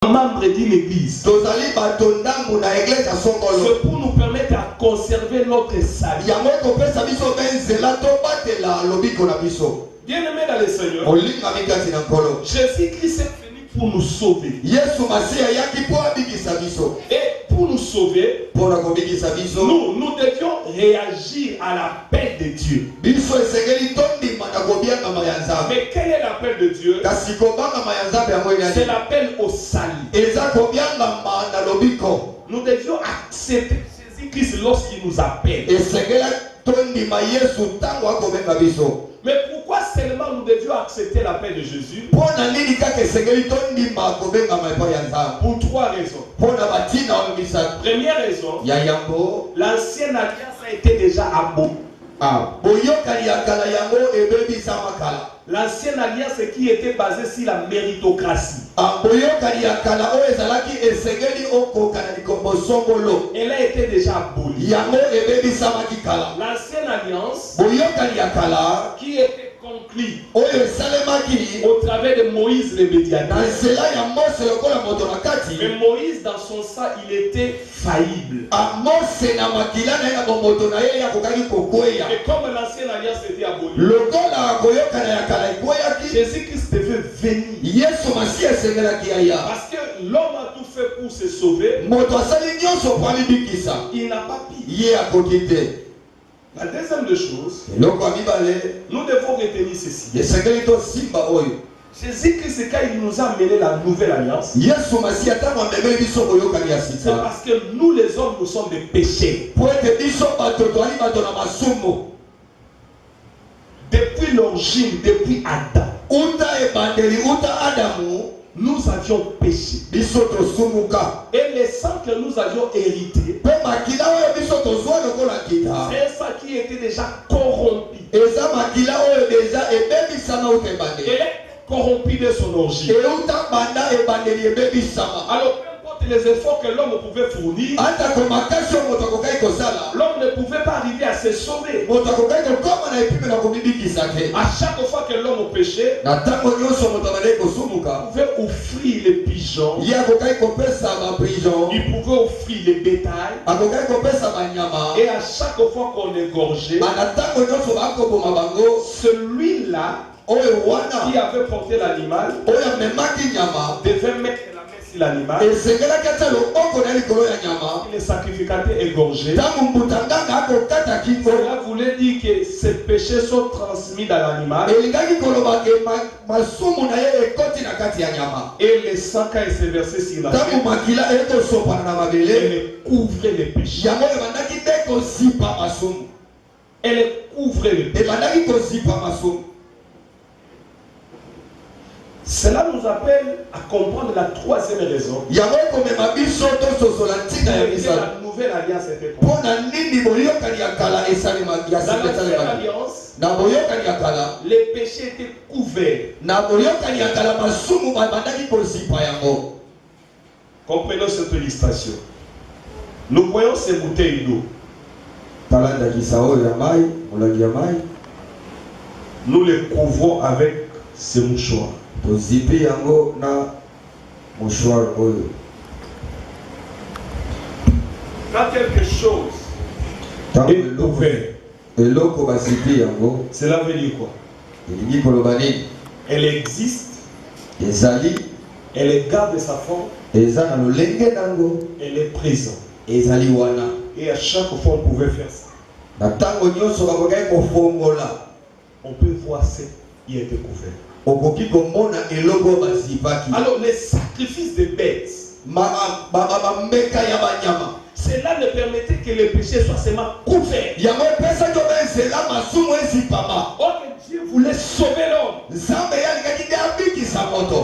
membre d'une église. C'est pour nous permettre à conserver notre salut. Bien-aimés dans le Seigneur, Jésus-Christ est venu pour nous sauver. Et pour nous sauver, nous devions réagir à l'appel de Dieu. Mais quel est l'appel de Dieu? C'est l'appel au salut. Nous devions accepter Jésus-Christ lorsqu'il nous appelle. Mais pourquoi seulement nous devions accepter l'appel de Jésus? Pour trois raisons. Première raison, l'ancienne alliance a été déjà abolie. L'ancienne alliance qui était basée sur la méritocratie. Elle a été déjà abolie. L'ancienne alliance qui était conclue au travers de Moïse le médiateur. Mais Moïse dans son sang il était faillible. Et comme l'ancienne alliance était abolie, Jésus-Christ devait venir. Parce que l'homme a tout fait pour se sauver. Il n'a pas pu. La deuxième des choses, nous devons retenir ceci. Jésus-Christ, quand il nous a amené la nouvelle alliance, c'est parce que nous les hommes, nous sommes des péchés. Depuis l'origine, depuis Adam, nous avions péché. Et le sang que nous avions hérité, c'est ça qui était déjà corrompu. Et corrompu de son origine. Alors, peu importe les efforts que l'homme pouvait fournir, l'homme ne pouvait pas arriver à se sauver. À chaque fois que l'homme péchait, il pouvait offrir les pigeons, il pouvait offrir les bétails, et à chaque fois qu'on égorgeait, celui-là qui avait porté l'animal devait mettre la main sur l'animal. Le sacrificateur égorgé. Cela voulait dire que ces péchés sont transmis dans l'animal. Et le sang quand il s'est versé sur la tête, elle couvrait les péchés. Elle couvrait les péchés. Cela nous appelle à comprendre la troisième raison. La nouvelle alliance était faite. Dans l'ancienne alliance, les péchés étaient couverts. Comprenons cette illustration. Nous voyons ces bouteilles d'eau. Nous les couvrons avec ces mouchoirs. Quand quelque chose est ouvert, cela veut dire quoi? Elle existe, elle garde sa forme, elle est présente. Et à chaque fois on pouvait faire ça. On peut voir ce qui est découvert. Alors les sacrifices de bêtes, cela ne permettait que les péchés soient seulement couverts. Oh, Dieu voulait sauver l'homme.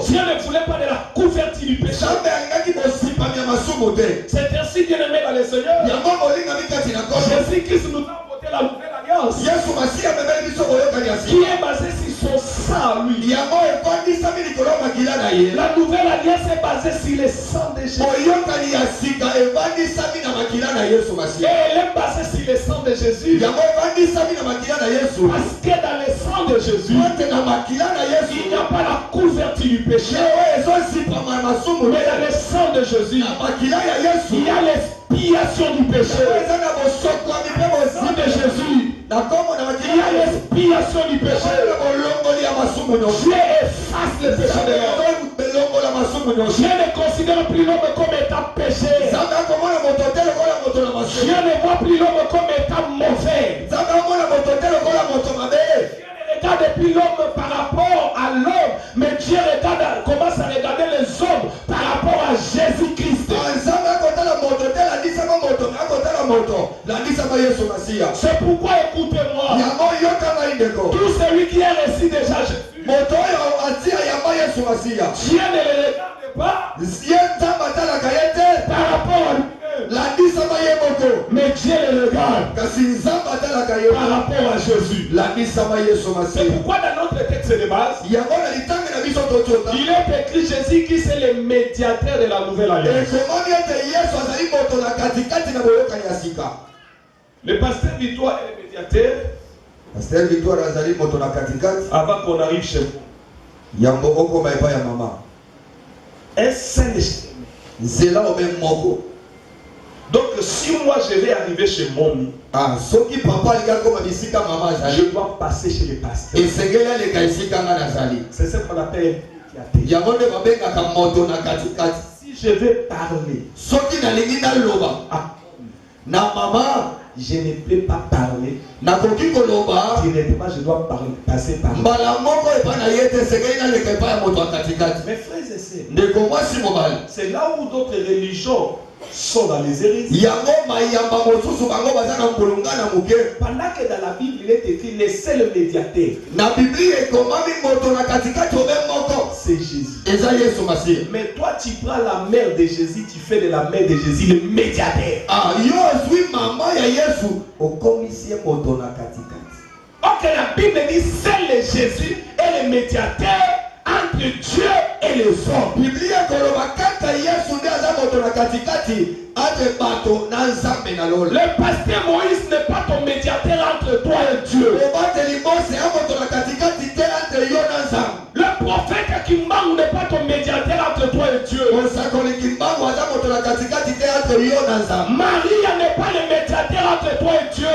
Dieu ne voulait pas de la couverture du péché. C'est ainsi bien aimé dans le Seigneur. Jésus-Christ nous a apporté la nouvelle alliance qui est basée sur son sang, lui. La nouvelle alliance est basée sur le sang de Jésus. Et elle est basée sur le sang de Jésus. Parce que dans le sang de Jésus, il n'y a pas la couverture du péché. Mais dans le sang de Jésus, il y a l'expiation du péché. Dans le sang de Jésus, il y a l'expiation du péché. Dieu efface le péché de l'homme. Dieu ne considère plus l'homme comme étant péché. Dieu ne voit plus l'homme comme étant mauvais. Dieu ne regarde plus l'homme par rapport à l'homme, mais Dieu commence à regarder les hommes par rapport à Jésus-Christ. C'est pourquoi écoutez-moi. Tout celui qui est reçu déjà Jésus, Dieu ne le regarde pas par rapport à lui. Mais Dieu le regarde par rapport à Jésus. C'est pourquoi dans notre texte de base, il est écrit Jésus qui c'est le médiateur de la nouvelle alliance. Le pasteur Victoire est le médiateur. Avant qu'on arrive chez vous. Un saint donc si moi je vais arriver chez Moni, je dois passer chez le pasteur. C'est ce qu'on appelle médiateur. Si je vais parler je ne peux pas parler. Directement, je dois passer par là. Mes frères et sœurs, c'est là où d'autres religions sont dans les hérésies. Pendant que dans la Bible il est écrit le seul médiateur, c'est Jésus. Mais toi tu prends la mère de Jésus, tu fais de la mère de Jésus le médiateur. Ok, la Bible dit seul Jésus est le médiateur entre Dieu et les hommes. Le pasteur Moïse n'est pas ton médiateur entre toi et Dieu. Le prophète Kimbang n'est pas ton médiateur entre toi et Dieu. Marie n'est pas le médiateur entre toi et Dieu.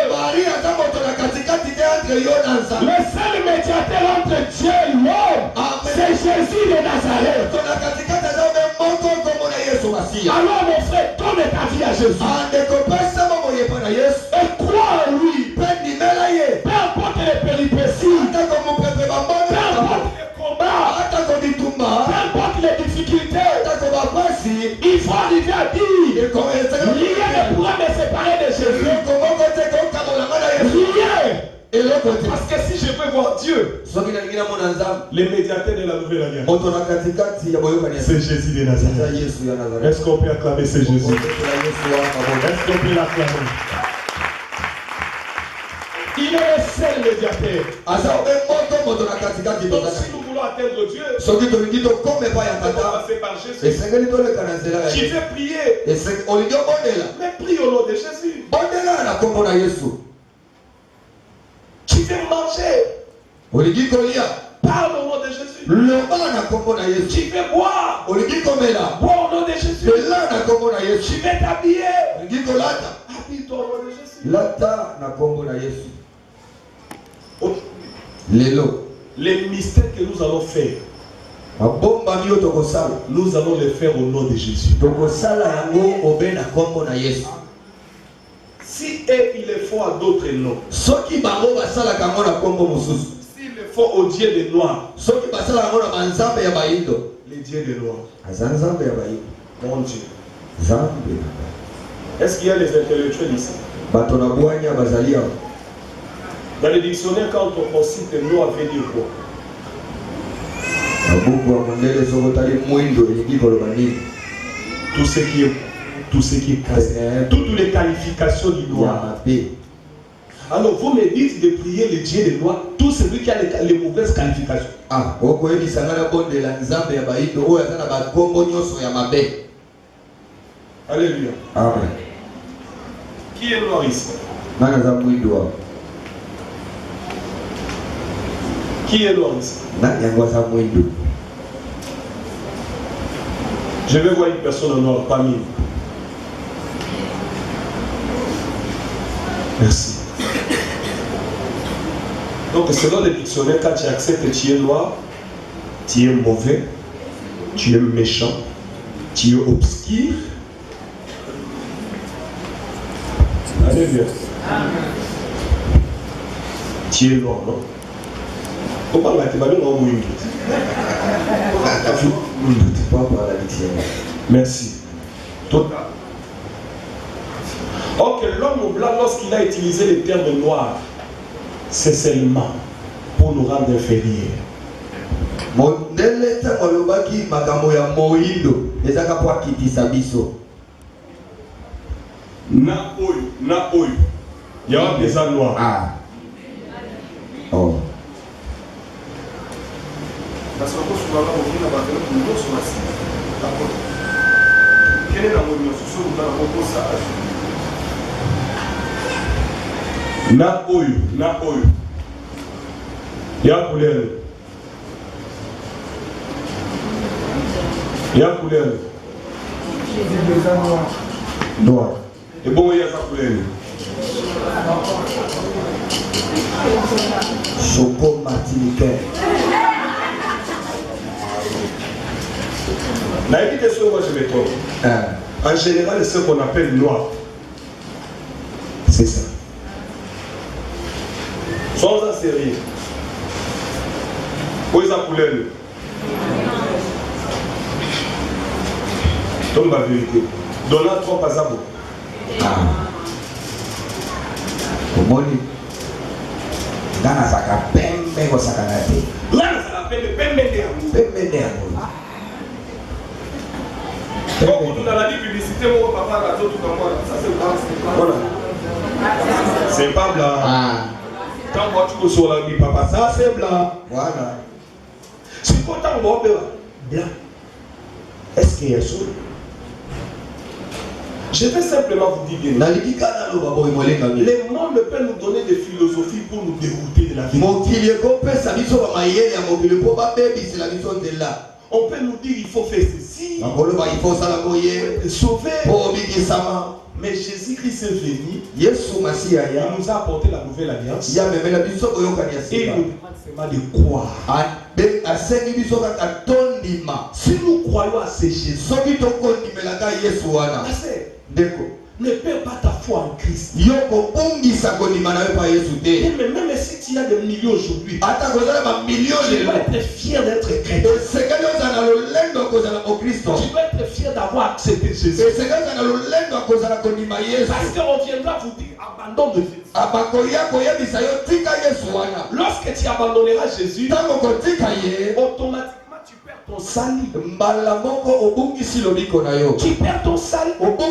Le seul médiateur entre Dieu et l'homme, c'est Jésus de Nazareth. Alors mon frère, donne ta vie à Jésus. Et crois en lui. Peu importe les péripéties, peu importe les combats, peu importe les difficultés, il faut arriver à dire rien ne pourra me séparer de Jésus. Rien. Parce que si je veux voir Dieu, le médiateur de la nouvelle alliance, c'est Jésus de Nazareth. Est-ce qu'on peut acclamer ce Jésus? Est-ce qu'on peut l'acclamer? Il est le seul médiateur. Donc si nous voulons atteindre Dieu, on va passer par Jésus. Tu veux prier, mais prie au nom de Jésus. Tu veux manger, parle au nom de Jésus. Tu veux boire, bois au nom de Jésus. Tu veux t'habiller, habille-toi au nom de Jésus. Les mystères que nous allons faire, nous allons les faire au nom de Jésus. Si ils le font à d'autres noms, s'ils le font au Dieu des Noirs, les dieux des Noirs, mon Dieu. Est-ce qu'il y a les intellectuels ici? Dans le dictionnaire, quand on cite le nom, veut dire quoi? Tout ce qui est cassé, toutes les qualifications du noir. Alors vous me dites de prier le Dieu des lois, tout celui qui a les mauvaises qualifications. Ah, okoyebi sangana bonde la nzambe ya baido oyo azana ba kombo nyoso ya mabe. Alléluia. Amen. Qui est noir ici? Nana za mwindo. Qui est noir ici? Nani yango za mwindo. Je vais voir une personne en noir parmi nous. Merci. Donc selon les dictionnaires, quand tu acceptes que tu es noir, tu es mauvais, tu es méchant, tu es obscur. Alléluia. Tu es noir, non? Comment la thématique est en merci. Total. Ok, l'homme blanc, lorsqu'il a utilisé le terme noir, c'est seulement pour nous rendre inférieurs. Mondele ta olobaki makambo ya moindo ezaka kwa kitisa biso. Na oyo. Il y a des noirs. Ah. Oh. Parce que vous avez un peu de temps sur la scène. D'accord. Quel est la moyen sur ce que vous avez na oyo. Ya couleur. Ya couleur. Noir. Et bon, il y a sa couleur. Choco martiniquais. La éducation, moi je me trompe. En général, ce qu'on appelle noir, c'est ça. Sans en sérieux. Où est la couleur? Donne ma vérité. Donald Trump à Zabo. Comment dit? Dans sa capelle, mais au sacanate. Là, ça s'appelle Pembe. Quand on a dit publicité, mon papa a tout comme moi. Ça c'est blanc. Voilà. C'est pas blanc. Quand moi tu me sur la vie, papa, ça c'est blanc. Voilà. C'est content de voir blanc. Est-ce qu'il y a ça? Je vais simplement vous dire bien. Les mondes peuvent nous donner des philosophies pour nous dérouter de la vie. On peut nous dire il faut faire ceci. Il faut sauver. Mais Jésus-Christ est venu. Il nous a apporté la nouvelle alliance. Et il nous demande seulement de croire. Si nous croyons à ce Jésus, ne perds pas ta foi en Christ. Et même si tu as des millions aujourd'hui, tu dois être fier d'être chrétien. Tu dois être fier d'avoir accepté Jésus. Parce qu'on viendra vous dire abandon de Jésus. Lorsque tu abandonneras Jésus, automatiquement tu perds ton salut. Tu perds ton salut. Donc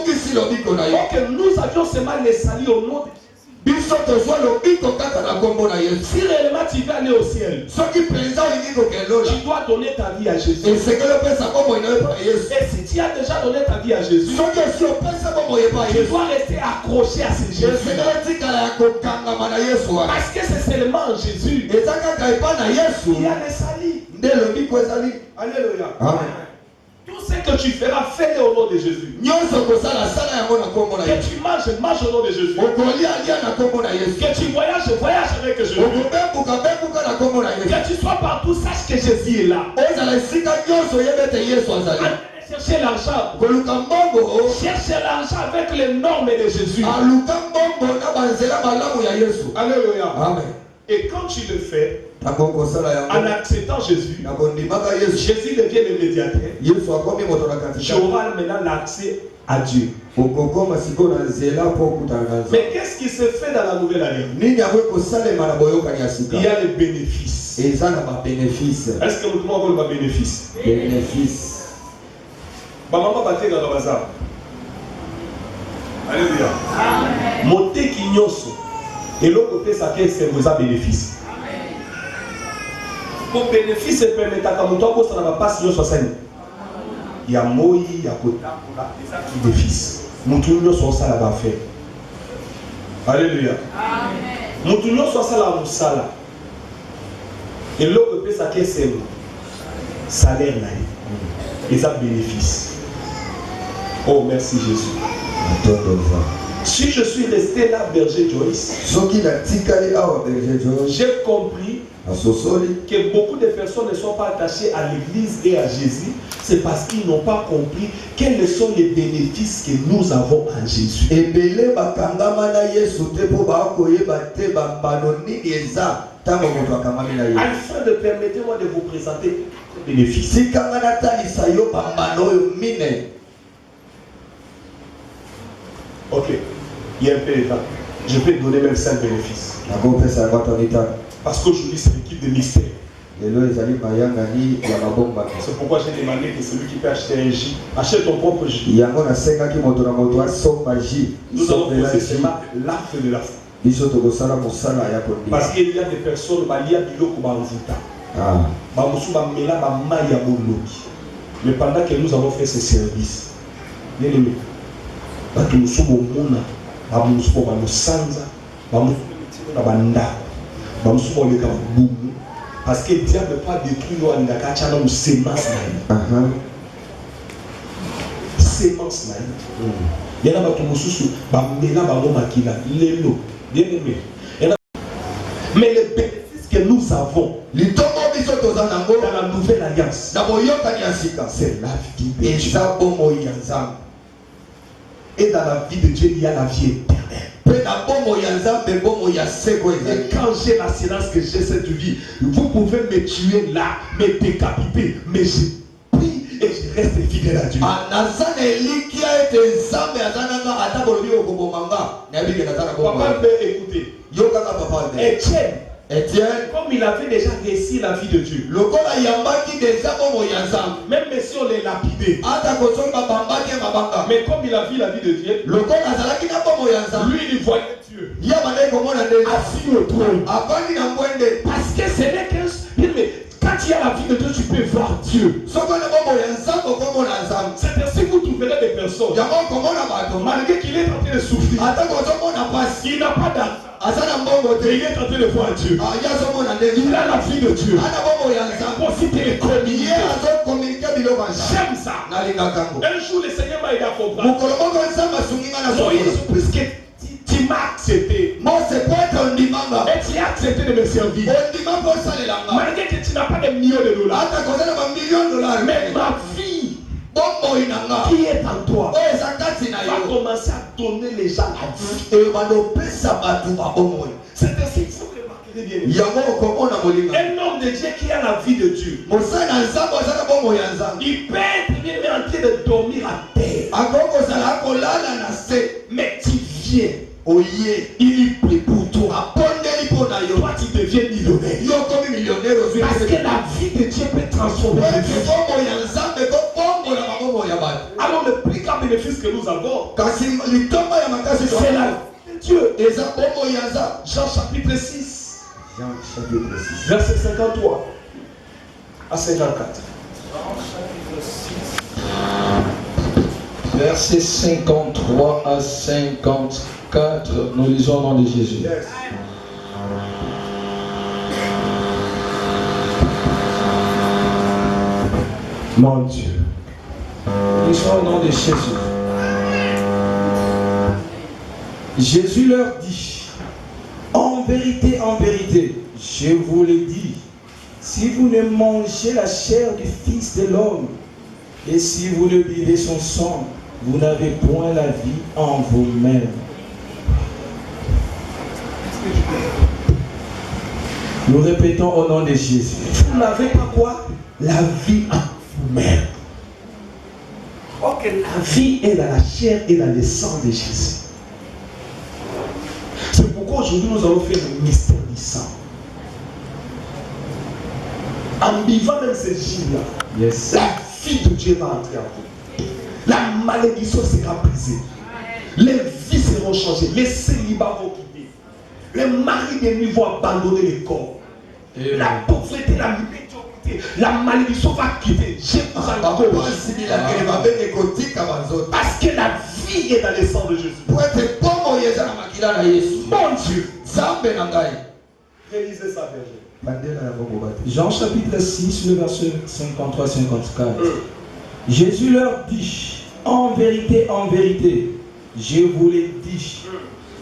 nous avions seulement les saluts au nom de Jésus. Si réellement tu veux aller au ciel, tu dois donner ta vie à Jésus. Et si tu as déjà donné ta vie à Jésus, tu dois rester accroché à ce Jésus. Parce que c'est seulement en Jésus qu'il y a le salut. Alléluia. Amen. Tout ce que tu feras, fais-le au nom de Jésus. Que tu manges, mange au nom de Jésus. Que tu voyages, voyage avec Jésus. Que tu sois partout, sache que Jésus est là. Cherchez l'argent. Cherchez l'argent avec les normes de Jésus. Alléluia. Amen. Et quand tu le fais, en acceptant Jésus, Jésus devient le médiateur. Tu auras maintenant l'accès à Dieu. Mais qu'est-ce qui se fait dans la nouvelle alliance? Il y a les bénéfices. Est-ce que nous trouvons le bénéfice? Maman battait dans le bazar. Alléluia. Monter qui nyoso. Et l'autre côté, ça fait c'est vos bénéfices. Pour bénéfice, c'est permettre à Kamoto, ça ne va pas signer 60. Il y a Moïse, il y a Kota, il y a bénéfice. Moutounio soit ça là-bas fait. Alléluia. Moutounio soit ça là, Moussala. Et l'autre côté, ça fait c'est salaire là. Et ça bénéfice. Oh, merci Jésus. Si je suis resté là, berger Joyce, j'ai compris que beaucoup de personnes ne sont pas attachées à l'église et à Jésus. C'est parce qu'ils n'ont pas compris quels sont les bénéfices que nous avons en Jésus. Afin de permettez-moi de vous présenter les bénéfices. Ok, il y a un peu de temps. Je peux donner même 5 bénéfices. Parce qu'aujourd'hui, c'est l'équipe de mystère. C'est pourquoi j'ai demandé que celui qui peut acheter un J, achète ton propre J. Nous allons poser seulement l'acte de la foi. Parce qu'il y a des personnes, mais pendant que nous avons fait ce service, bien aimé, parce que Dieu ne peut pas détruire une sémence. Sémence. Il y en a mais les bénéfices que nous avons dans la nouvelle alliance, c'est la vie de Dieu. Et dans la vie de Dieu, il y a la vie éternelle. Et quand j'ai l'assurance que j'ai cette vie, vous pouvez me tuer là, me décapiter, mais je prie et je reste fidèle à Dieu. Papa peut écouter. Etienne, comme il avait déjà réussi la vie de Dieu, même si on les lapidé, mais comme il a vu la vie de Dieu, lui il voyait Dieu assis au trône. Parce que ce n'est que quand il y a la vie de Dieu, tu peux voir Dieu. C'est ainsi que vous trouverez des personnes, malgré qu'il est en train de souffrir, il n'a pas d'argent. Il est en train de voir Dieu. Il a la vie de Dieu. Possibilité de communiquer. J'aime ça. Un jour, le Seigneur m'a aidé à comprendre. Puisque tu m'as accepté. Et tu as accepté de me servir. Malgré que tu n'as pas de millions de dollars. Mais ma vie qui est en toi va commencer à donner les gens la vie. C'est ainsi qu'il faut remarquer bien. Un homme de Dieu qui a la vie de Dieu, il peut être bien en train de dormir à terre. Mais tu viens. Il est prêt pour toi. Toi tu deviens millionnaire. Parce que la vie de Dieu peut transformer les vies. Alors le plus grand bénéfice que nous avons, c'est la vie de Dieu. Jean chapitre 6. Verset 53 à 54. Verset 53 à 54, nous lisons au nom de Jésus. Yes. Mon Dieu. Lisons au nom de Jésus. Jésus leur dit, en vérité, je vous le dis, si vous ne mangez la chair du Fils de l'homme, et si vous ne buvez son sang, vous n'avez point la vie en vous-même. Nous répétons au nom de Jésus. Vous n'avez pas quoi? La vie en vous-même. Ok, la vie est dans la chair et dans le sang de Jésus. C'est pourquoi aujourd'hui nous allons faire le mystère du sang. En vivant même ce jour-là, yes, la vie de Dieu va entrer en vous. La malédiction sera brisée. Les vies seront changées. Les célibats vont quitter. Les maris de nuit vont abandonner les corps. La pauvreté, la médiocrité, la malédiction va quitter. Je vous encourage. Parce que la vie est dans le sang de Jésus. Mon Dieu. Réalisez ça, berger. Jean chapitre 6, le verset 53-54. Jésus leur dit, en vérité, je vous l'ai dit,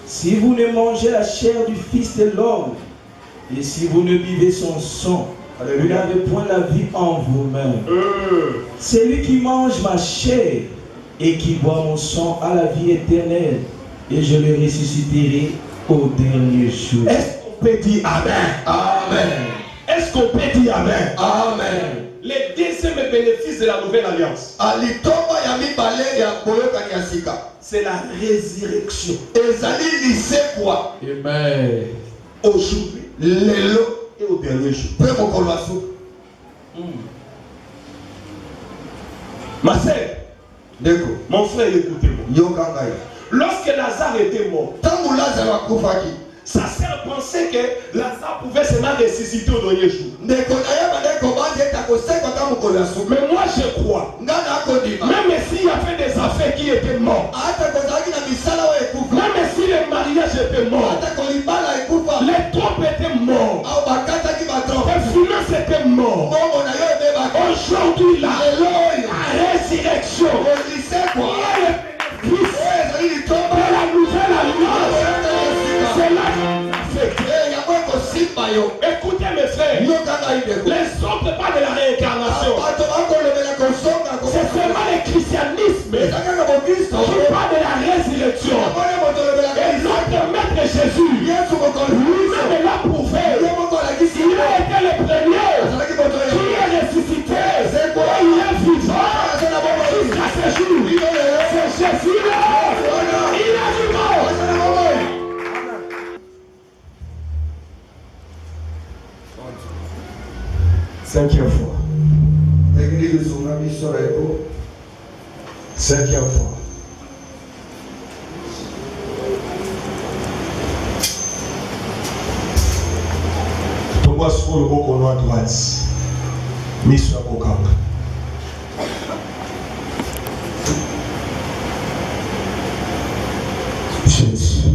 si vous ne mangez la chair du Fils de l'homme, et si vous ne buvez son sang, vous n'avez point la vie en vous-même. Celui qui mange ma chair et qui boit mon sang a la vie éternelle, et je le ressusciterai au dernier jour. Est-ce qu'on peut dire Amen? Amen. Est-ce qu'on peut dire Amen? Amen. Les deuxième bénéfice de la nouvelle alliance, c'est la résurrection. Amen. Aujourd'hui, et au dernier jour. Ma sœur, mon frère, écoutez-moi. Lorsque Lazare était mort, sa sœur pensait que Lazare pouvait seulement ressusciter au dernier jour. Mais moi je crois, même s'il y avait des affaires qui étaient mortes, même si le mariage était mort, les trompes étaient mortes, les finances étaient mortes, aujourd'hui la résurrection, de la nouvelle alliance, c'est là écoutez mes frères, les autres parlent de la réincarnation. C'est seulement le christianisme qui parle de la résurrection. Et notre maître Jésus, lui-même l'a prouvé. Il a été le premier qui est ressuscité. Et il est vivant jusqu'à ce jour. C'est Jésus là. Il est vivant. Cinquième fois. Cinquième fois. Thomas pour le mot à droite. Mission à Kokam. Jésus.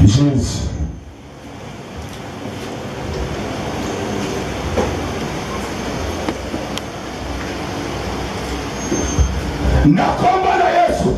Jésus. Na komba na Yesu.